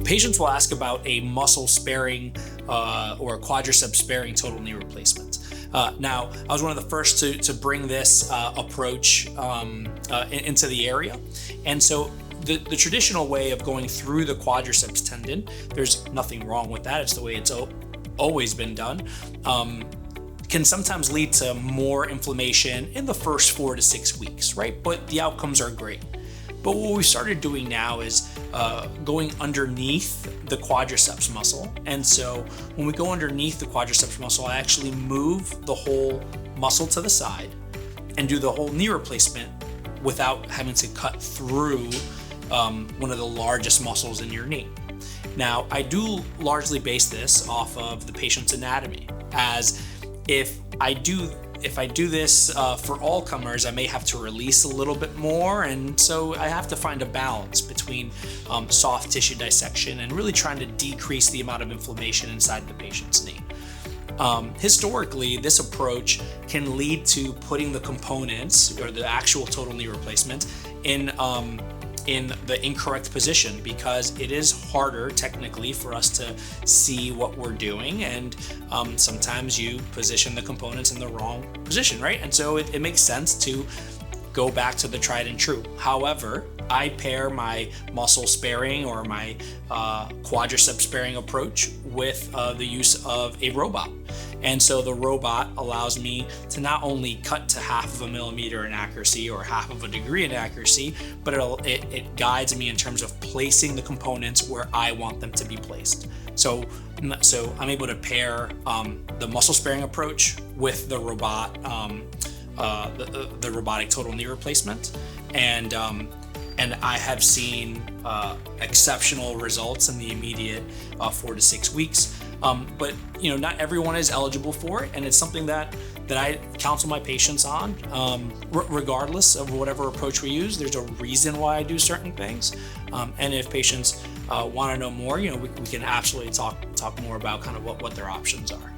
patients will ask about a muscle sparing or a quadricep sparing total knee replacement. Now, I was one of the first to bring this approach into the area. And so the traditional way of going through the quadriceps tendon, there's nothing wrong with that. It's the way it's always been done. Can sometimes lead to more inflammation in the first 4 to 6 weeks, right? But the outcomes are great. But what we started doing now is going underneath the quadriceps muscle. And so when we go underneath the quadriceps muscle, I actually move the whole muscle to the side and do the whole knee replacement without having to cut through one of the largest muscles in your knee. Now, I do largely base this off of the patient's anatomy, as if I do this for all comers, I may have to release a little bit more, and so I have to find a balance between soft tissue dissection and really trying to decrease the amount of inflammation inside the patient's knee. Historically, this approach can lead to putting the components or the actual total knee replacement in the incorrect position, because it is harder technically for us to see what we're doing, and sometimes you position the components in the wrong position, right? And so it makes sense to go back to the tried and true. However, I pair my muscle sparing or my quadricep sparing approach with the use of a robot. And so the robot allows me to not only cut to 1/2 millimeter in accuracy or 1/2 degree in accuracy, but it guides me in terms of placing the components where I want them to be placed. So I'm able to pair the muscle sparing approach with the robot, the robotic total knee replacement, and I have seen exceptional results in the immediate 4 to 6 weeks. But not everyone is eligible for it, and it's something that I counsel my patients on. Regardless of whatever approach we use, there's a reason why I do certain things. And if patients want to know more, we can absolutely talk more about kind of what their options are.